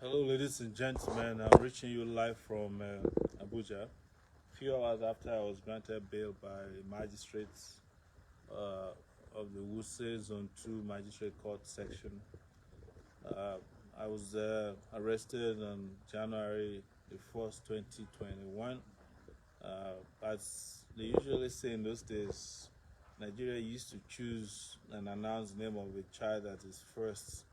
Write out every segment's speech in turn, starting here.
Hello, ladies and gentlemen. I'm reaching you live from Abuja. A few hours after I was granted bail by magistrates uh, of the Wuse Zone 2 Magistrate Court section. Uh, I was arrested on January the 1st, 2021. As they usually say in those days, Nigeria used to choose and announce the name of a child that is first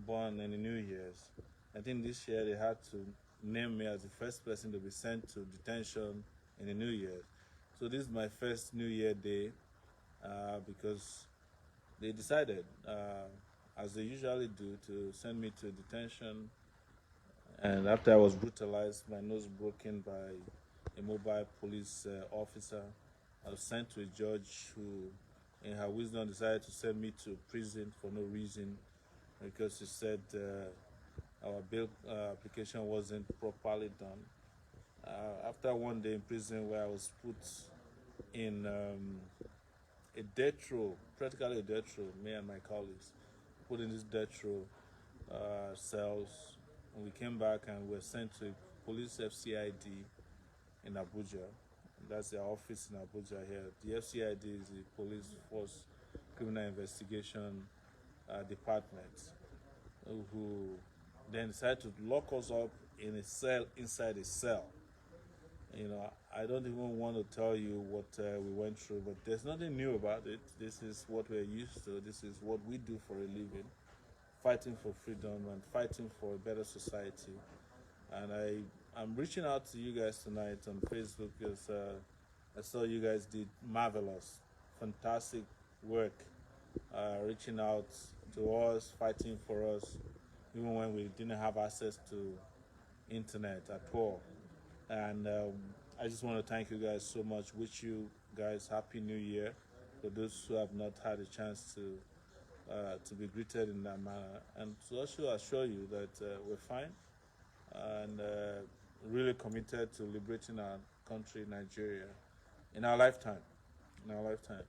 born in the New Year's. I think this year they had to name me as the first person to be sent to detention in the New Year. So this is my first New Year day because they decided, as they usually do, to send me to detention. And after I was brutalized, my nose broken by a mobile police officer, I was sent to a judge who, in her wisdom, decided to send me to prison for no reason because she said our bail application wasn't properly done. After one day in prison where I was put in a death row, practically a death row, me and my colleagues, put in this death row cells. And we came back and were sent to police FCID in Abuja. That's their office in Abuja here. The FCID is the Police Force Criminal Investigation Department, who then decided to lock us up in a cell inside a cell. I don't even want to tell you what we went through, but there's nothing new about it. This is what we're used to. This is what we do for a living, fighting for freedom and fighting for a better society. And I'm reaching out to you guys tonight on Facebook because I saw you guys did marvelous, fantastic work, reaching out to us, fighting for us, even when we didn't have access to internet at all. And I just want to thank you guys so much. Wish you guys happy New Year. For those who have not had a chance to be greeted in that manner, and to also assure you that we're fine and really committed to liberating our country, Nigeria, in our lifetime. In our lifetime,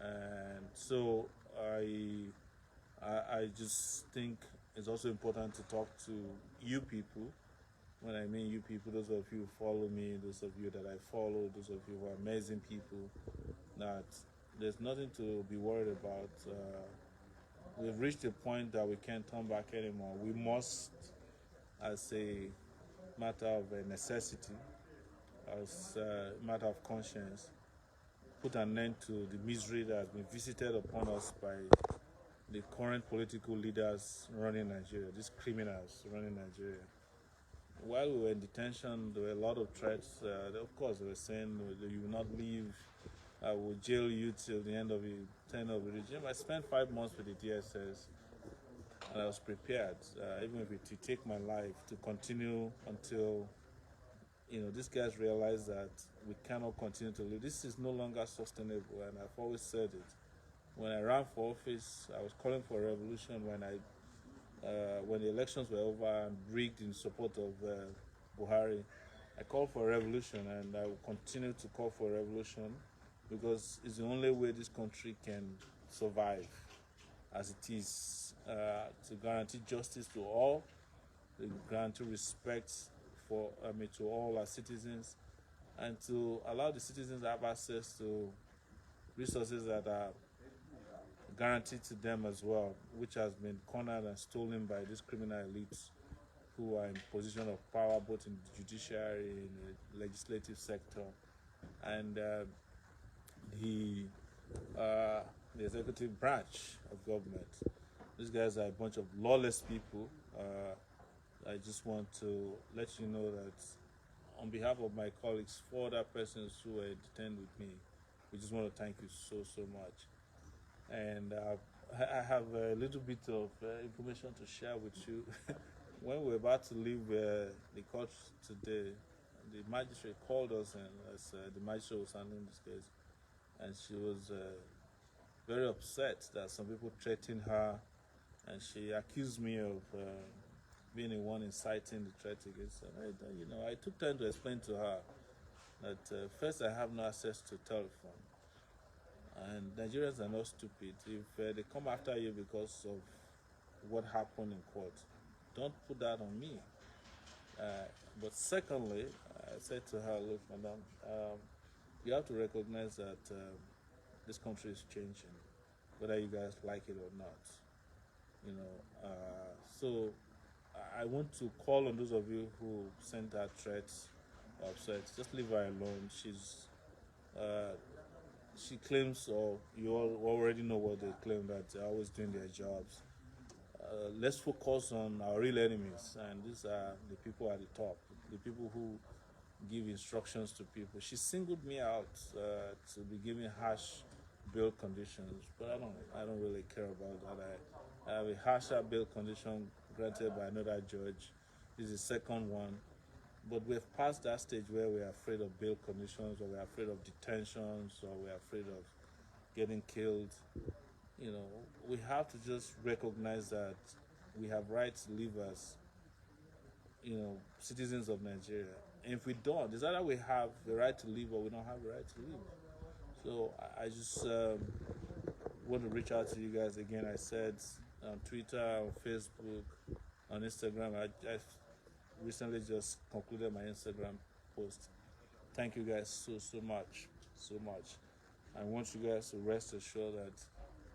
and so I just think it's also important to talk to you people. When I mean you people, those of you who follow me, those of you that I follow, those of you who are amazing people, that there's nothing to be worried about. We've reached a point that we can't turn back anymore. We must, as a matter of necessity, as a matter of conscience, put an end to the misery that has been visited upon us by the current political leaders running Nigeria, these criminals running Nigeria. While we were in detention, there were a lot of threats. Of course, they were saying you will not leave, I will jail you till the end of the tenure of the regime. I spent 5 months with the DSS, and I was prepared, even if it would take my life, to continue until these guys realize that we cannot continue to live. This is no longer sustainable, and I've always said it. When I ran for office, I was calling for a revolution. When the elections were over and rigged in support of Buhari, I called for a revolution, and I will continue to call for a revolution because it's the only way this country can survive as it is, to guarantee justice to all, to guarantee respect to all our citizens, and to allow the citizens to have access to resources that are guaranteed to them as well, which has been cornered and stolen by these criminal elites who are in position of power both in the judiciary, in the legislative sector, and the the executive branch of government. These guys are a bunch of lawless people. I just want to let you know that on behalf of my colleagues, 4 other persons who were detained with me, we just want to thank you so much. And I have a little bit of information to share with you. When we were about to leave the court today, the magistrate called us, and as the magistrate was handling this case, and she was very upset that some people threatened her, and she accused me of being the one inciting the threat against her. I took time to explain to her that first, I have no access to telephone, and Nigerians are not stupid. If they come after you because of what happened in court, don't put that on me. Uh, but secondly, I said to her, look, madam, you have to recognize that this country is changing, whether you guys like it or not. You know, so I want to call on those of you who sent her threats or upset. Just leave her alone. Uh, she claims, or you all already know what they claim, that they're always doing their jobs. Let's focus on our real enemies, and these are the people at the top, the people who give instructions to people. She singled me out to be giving harsh bail conditions, but I don't really care about that. I have a harsher bail condition granted by another judge. This is the second one, but we've passed that stage where we're afraid of bail conditions, or we're afraid of detentions, or we're afraid of getting killed. You know, we have to just recognize that we have rights to live as, you know, citizens of Nigeria. And if we don't, it's either we have the right to live or we don't have the right to live. So I just want to reach out to you guys again. I said on Twitter, on Facebook, on Instagram. I recently just concluded my Instagram post. Thank you guys so much, so much. I want you guys to rest assured that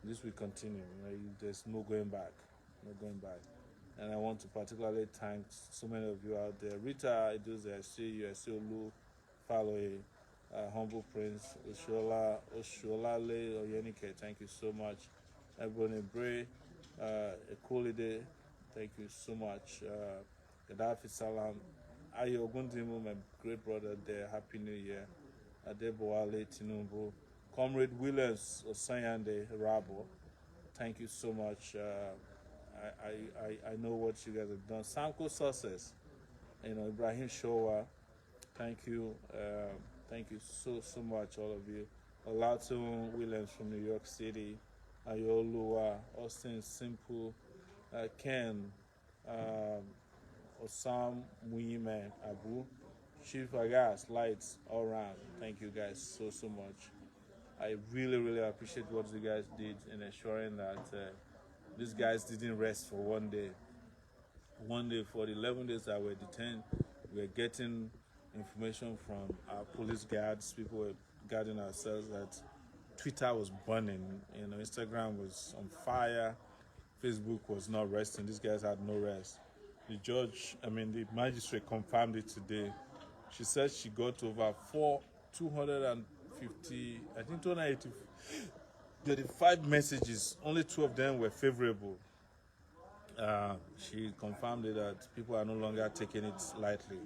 this will continue. You know, there's no going back, no going back. And I want to particularly thank so many of you out there. Rita, I see you. I see Olu, Faloe, Humble Prince, Osholale, Oyenike. Thank you so much. Ebony Bray, Ekolide, thank you so much. Gaddafi Salam, Ayo Ogundimu, my great brother there. Happy New Year. Adeboale Tinubu, Comrade Williams Osanyande Rabo. Thank you so much. I know what you guys have done. Sanko Success, you know, Ibrahim Showa, thank you. Thank you so much, all of you. Olato Williams from New York City, Ayolua, Austin Simple, Ken, Osam Muime Abu, Chief Agas, Lights, all around. Thank you guys so much. I really appreciate what you guys did in ensuring that these guys didn't rest for one day. One day, for the 11 days that were detained, we were getting information from our police guards. People were guarding ourselves that Twitter was burning. You know, Instagram was on fire. Facebook was not resting. These guys had no rest. The magistrate confirmed it today. She said she got over 250, I think 280. There are 5 messages, only 2 of them were favorable. She confirmed that people are no longer taking it lightly.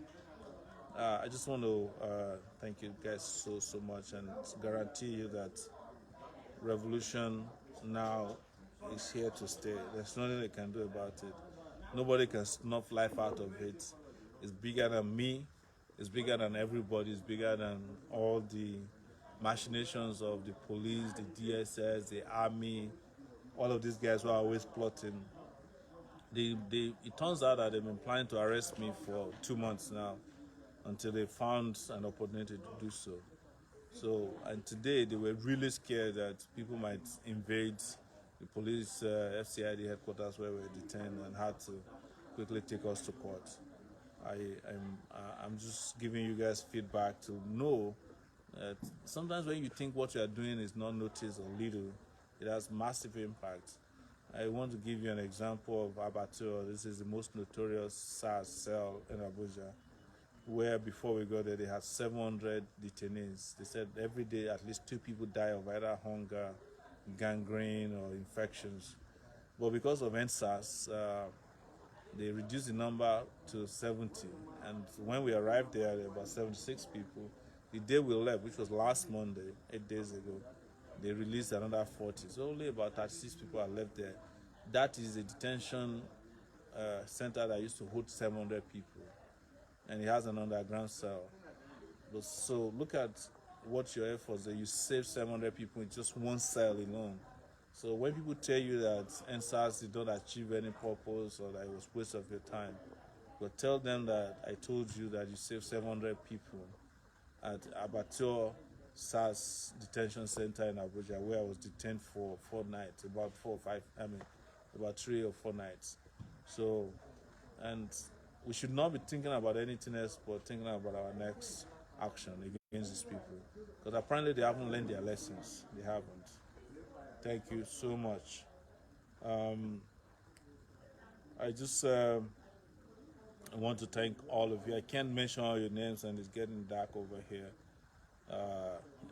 I just want to thank you guys so much, and guarantee you that revolution now is here to stay. There's nothing they can do about it. Nobody can snuff life out of it. It's bigger than me. It's bigger than everybody. It's bigger than all the machinations of the police, the DSS, the army, all of these guys who are always plotting. It turns out that they've been planning to arrest me for 2 months now, until they found an opportunity to do so. So, and today they were really scared that people might invade the police FCID headquarters where we were detained, and had to quickly take us to court. I'm just giving you guys feedback to know that sometimes when you think what you are doing is not noticed or little, it has massive impact. I want to give you an example of Abattoir. This is the most notorious SARS cell in Abuja, where before we got there, they had 700 detainees. They said every day at least 2 people die of either hunger, gangrene, or infections. But because of NSAS, they reduced the number to 70. And when we arrived there were about 76 people. The day we left, which was last Monday, 8 days ago, they released another 40. So only about 36 people are left there. That is a detention center that used to hold 700 people. And it has an underground cell. So look at what your efforts are. You save 700 people in just one cell alone. So when people tell you that NSAS did not achieve any purpose, or that it was a waste of your time, but tell them that I told you that you saved 700 people at Abattoir SARS detention center in Abuja, where I was detained for 4 nights, about 3 or 4 nights. So and we should not be thinking about anything else but thinking about our next action against these people, because apparently they haven't learned their lessons. They haven't. Thank you so much. Um, I just I want to thank all of you. I can't mention all your names, and it's getting dark over here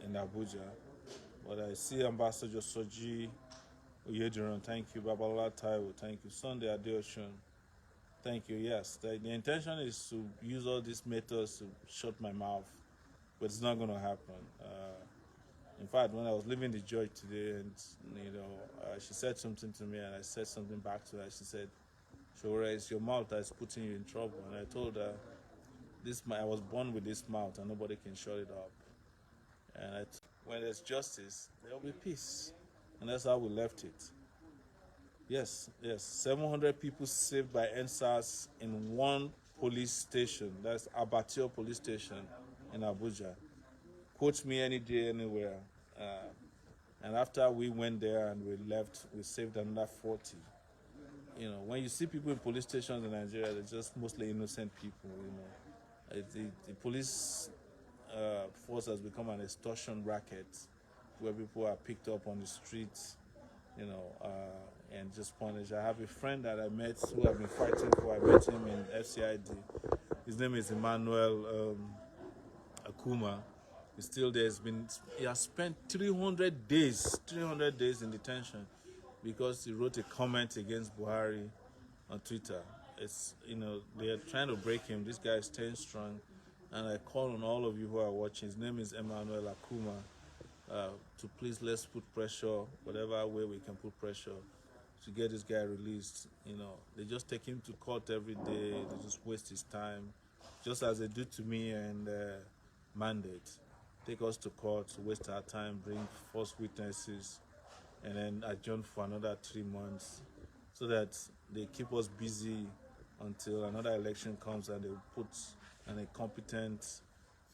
in Abuja. But I see Ambassador Soji Oyediran, thank you. Babalola Taiwo, thank you. Sunday Adeoshun, thank you. Yes, the intention is to use all these methods to shut my mouth, but it's not going to happen. In fact, when I was leaving the judge today, and she said something to me, and I said something back to her. She said, "Shora, it's your mouth that's putting you in trouble." And I told her, I was born with this mouth, and nobody can shut it up. And when there's justice, there will be peace, and that's how we left it. Yes, 700 people saved by NSAS in one police station. That's Abattoir Police Station in Abuja. Quote me any day, anywhere. And after we went there and we left, we saved another 40. When you see people in police stations in Nigeria, they're just mostly innocent people. The police force has become an extortion racket where people are picked up on the streets, and just punished. I have a friend that I met who I've been fighting for. I met him in FCID. His name is Emmanuel Akuma. He's still there. He has spent 300 days in detention because he wrote a comment against Buhari on Twitter. They are trying to break him. This guy is staying strong, and I call on all of you who are watching. His name is Emmanuel Akuma. To please, let's put pressure, whatever way we can put pressure to get this guy released. They just take him to court every day. They just waste his time, just as they do to me and Mandate. Take us to court, waste our time, bring false witnesses, and then adjourn for another 3 months, so that they keep us busy until another election comes and they put an incompetent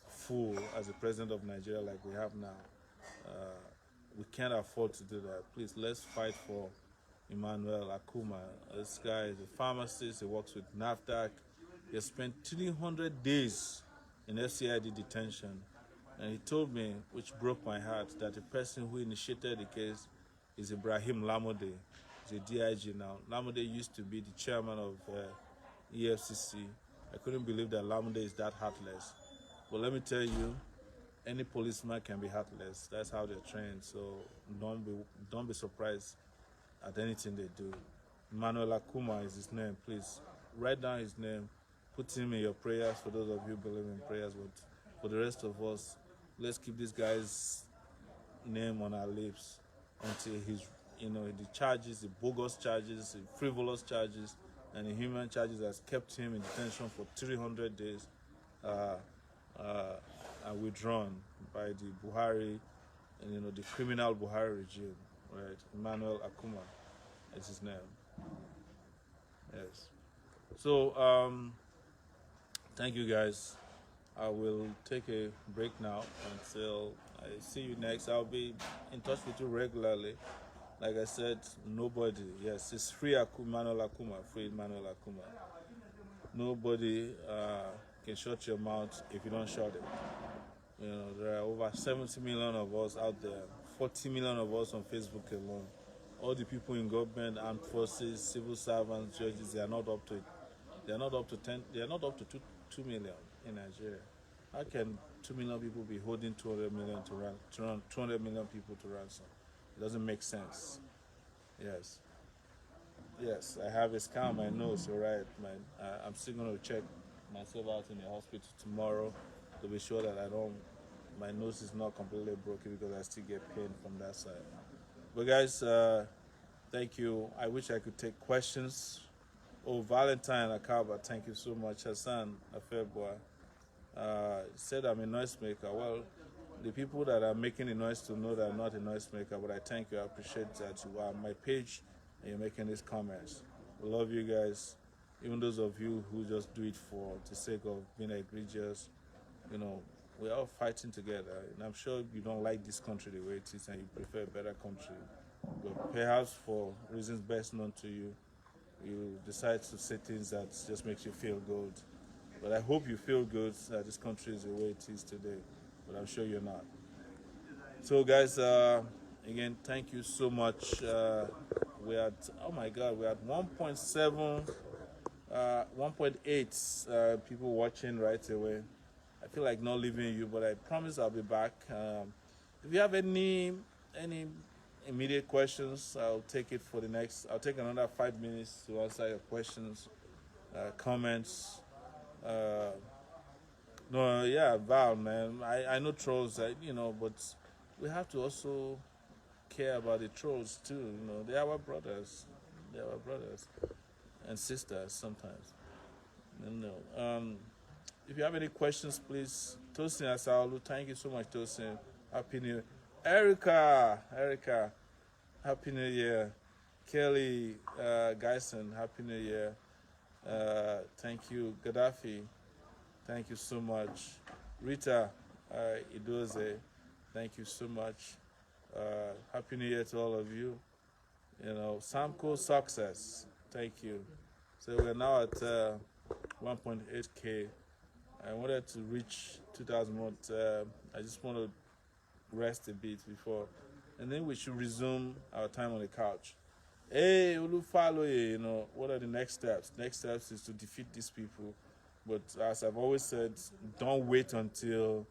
fool as the president of Nigeria like we have now. We can't afford to do that. Please, let's fight for Emmanuel Akuma. This guy is a pharmacist. He works with NAFDAC. He has spent 300 days in FCID detention. And he told me, which broke my heart, that the person who initiated the case is Ibrahim Lamode. He's a DIG now. Lamode used to be the chairman of EFCC. I couldn't believe that Lamode is that heartless. But let me tell you, any policeman can be heartless. That's how they're trained. So don't be surprised at anything they do. Emmanuel Akuma is his name. Please write down his name. Put him in your prayers for those of you who believe in prayers. But for the rest of us, let's keep this guy's name on our lips until he's, the charges, the bogus charges, the frivolous charges, and the human charges has kept him in detention for 300 days. Are withdrawn by the Buhari, and the criminal Buhari regime, right? Emmanuel Akuma is his name. Yes. So thank you guys. I will take a break now until I see you next. I'll be in touch with you regularly. Like I said, nobody. Yes, it's free Emmanuel Akuma. Free Emmanuel Akuma. Nobody can shut your mouth if you don't shut it. There are over 70 million of us out there, 40 million of us on Facebook alone. All the people in government, armed forces, civil servants, judges, they are not up to it. They are not up to 2 million in Nigeria. How can 2 million people be holding 200 million people to ransom? It doesn't make sense. Yes, I have a scar on my nose, you're right, man. I'm still going to check myself out in the hospital tomorrow to be sure that my nose is not completely broken, because I still get pain from that side. But guys, thank you. I wish I could take questions. Oh, Valentine Akaba, thank you so much. Hassan Afeboa said I'm a noisemaker. Well, the people that are making a noise to know that I'm not a noisemaker, but I thank you. I appreciate that you are on my page and you're making these comments. I love you guys. Even those of you who just do it for the sake of being egregious, we're all fighting together. And I'm sure you don't like this country the way it is and you prefer a better country. But perhaps for reasons best known to you, you decide to say things that just makes you feel good. But I hope you feel good that this country is the way it is today. But I'm sure you're not. So, guys, again, thank you so much. We're at, oh my God, we're at 1.7, 1.8 people watching right away. I feel like not leaving you, but I promise I'll be back. If you have any immediate questions, I'll take it for the next. I'll take another 5 minutes to answer your questions, comments. Uh, no, yeah, Val, man. I know trolls, but we have to also care about the trolls too. They are our brothers. They are our brothers and sisters sometimes. If you have any questions, please. Tosin Asaolu, thank you so much, Tosin. Happy New Year. Erica, Happy New Year. Kelly Geisen, Happy New Year. Thank you. Gaddafi, thank you so much. Rita Idoze, thank you so much. Happy New Year to all of you. Samco Success, thank you. So we're now at 1.8K. I wanted to reach 2,000 more. I just want to rest a bit before, and then we should resume our time on the couch. Hey, Olufaloye, what are the next steps? Next steps is to defeat these people. But as I've always said, don't wait until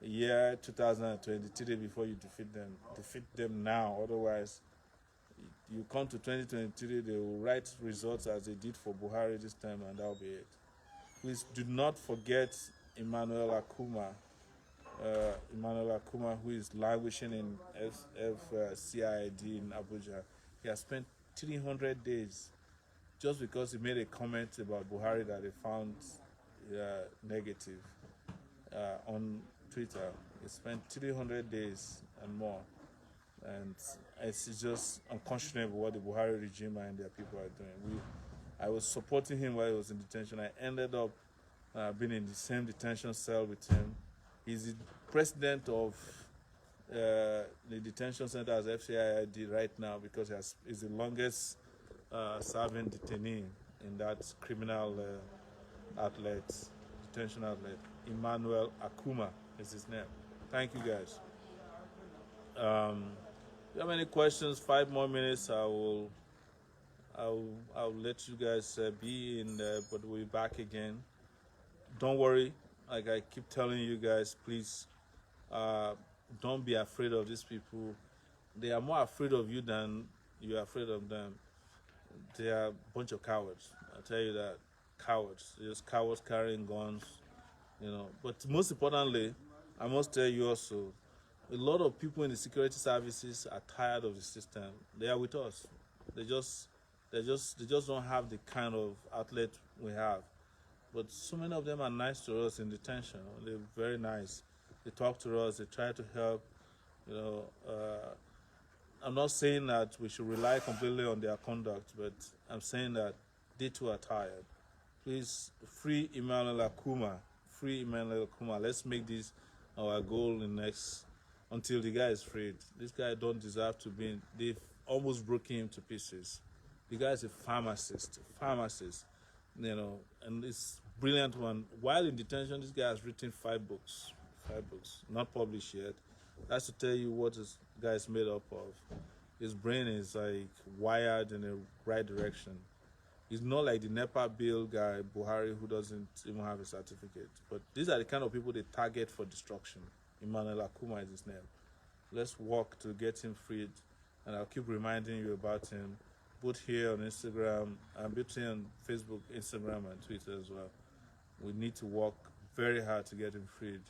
the year 2023 before you defeat them. Defeat them now. Otherwise, you come to 2023, they will write results as they did for Buhari this time, and that'll be it. Please do not forget Emmanuel Akuma. Who is languishing in FCID in Abuja. He has spent 300 days just because he made a comment about Buhari that they found negative on Twitter. He spent 300 days and more. And it's just unconscionable what the Buhari regime and their people are doing. I was supporting him while he was in detention. I ended up being in the same detention cell with him. He's the president of the detention center as FCID right now because he's the longest serving detainee in that criminal detention outlet. Emmanuel Akuma is his name. Thank you, guys. If you have any questions, 5 more minutes, I'll let you guys be in there, but we'll be back again. Don't worry, like I keep telling you guys, please don't be afraid of these people. They are more afraid of you than you are afraid of them. They are a bunch of cowards. I tell you that. Cowards. They're just cowards carrying guns, But most importantly, I must tell you also, a lot of people in the security services are tired of the system. They are with us. They just don't have the kind of outlet we have. But so many of them are nice to us in detention. They're very nice. They talk to us. They try to help. I'm not saying that we should rely completely on their conduct, but I'm saying that they too are tired. Please free Emmanuel Akuma. Free Emmanuel Akuma. Let's make this our goal in next until the guy is freed. This guy don't deserve to be in. They've almost broken him to pieces. The guy is a pharmacist, and it's brilliant one. While in detention, this guy has written 5 books, not published yet. That's to tell you what this guy is made up of. His brain is like wired in the right direction. He's not like the NEPA bill guy, Buhari, who doesn't even have a certificate. But these are the kind of people they target for destruction. Emmanuel Akuma is his name. Let's work to get him freed, and I'll keep reminding you about him, both here on Instagram, and both here on Facebook, Instagram, and Twitter as well. We need to work very hard to get him freed.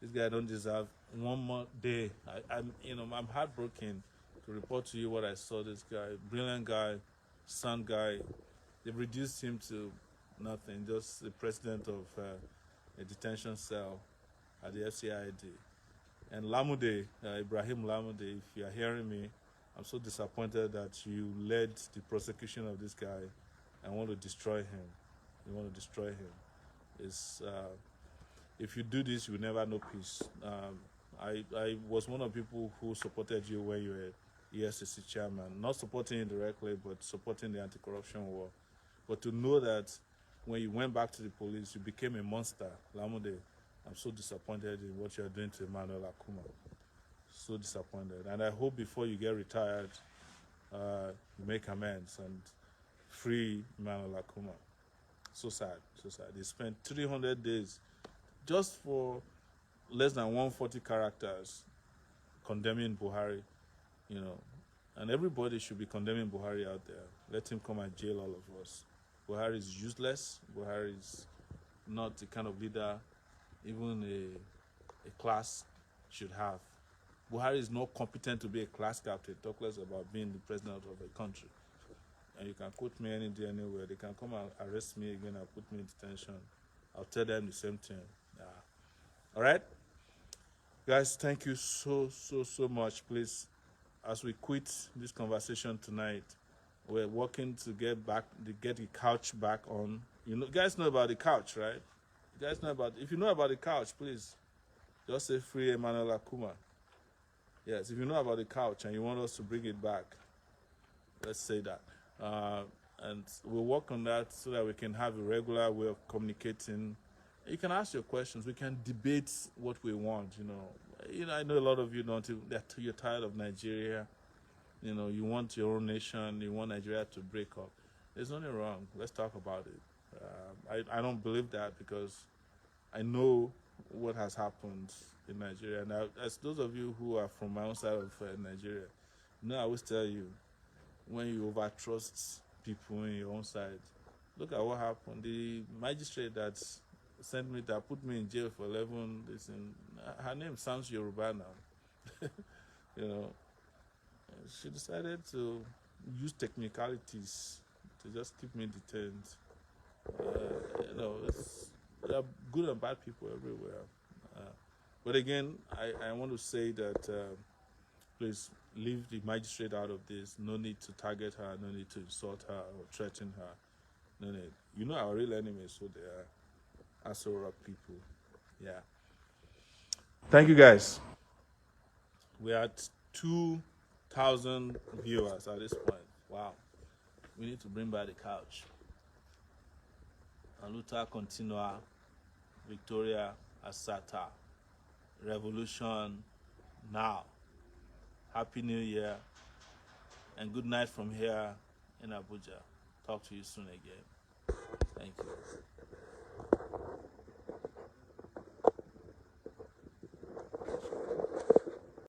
This guy don't deserve one more day. I'm heartbroken to report to you what I saw. This guy, brilliant guy, son guy. They've reduced him to nothing, just the president of a detention cell at the FCID. And Lamude, Ibrahim Lamude, if you are hearing me, I'm so disappointed that you led the prosecution of this guy and want to destroy him. You want to destroy him. If you do this, you will never know peace. I was one of the people who supported you when you were ESCC chairman, not supporting you directly, but supporting the anti-corruption war. But to know that when you went back to the police, you became a monster, Lamude, I'm so disappointed in what you're doing to Emmanuel Akuma. So disappointed. And I hope before you get retired, you make amends and free Emmanuel Akuma. So sad, so sad. They spent 300 days just for less than 140 characters condemning Buhari, you know. And everybody should be condemning Buhari out there. Let him come and jail all of us. Buhari is useless. Buhari is not the kind of leader even a class should have. Buhari is not competent to be a class captain, talk less about being the president of a country. And you can quote me any day, anywhere. They can come and arrest me again and put me in detention. I'll tell them the same thing. Yeah. All right? Guys, thank you so much. Please, as we quit this conversation tonight, we're working to get the couch back on. You know, guys know about the couch, right? You guys know about. If you know about the couch, please just say free Emmanuel Akuma. Yes, if you know about the couch and you want us to bring it back, let's say that. And we'll work on that so that we can have a regular way of communicating. You can ask your questions. We can debate what we want. You know. I know a lot of you don't. You're tired of Nigeria. You know, you want your own nation. You want Nigeria to break up. There's nothing wrong. Let's talk about it. I don't believe that because I know what has happened in Nigeria. Now, as those of you who are from my own side of Nigeria, you know, I always tell you, when you overtrust people in your own side, look at what happened. The magistrate that sent me, that put me in jail for 11 days, her name sounds Yoruba now. You know, she decided to use technicalities to just keep me detained. You know, there are good and bad people everywhere. But again, I want to say that please leave the magistrate out of this. No need to target her. No need to insult her or threaten her. No need. You know our real enemies, so they are Asura people. Yeah. Thank you, guys. We're at 2,000 viewers at this point. Wow. We need to bring back the couch. Aluta continua. Victoria Asata. Revolution now. Happy New Year. And good night from here in Abuja. Talk to you soon again. Thank you.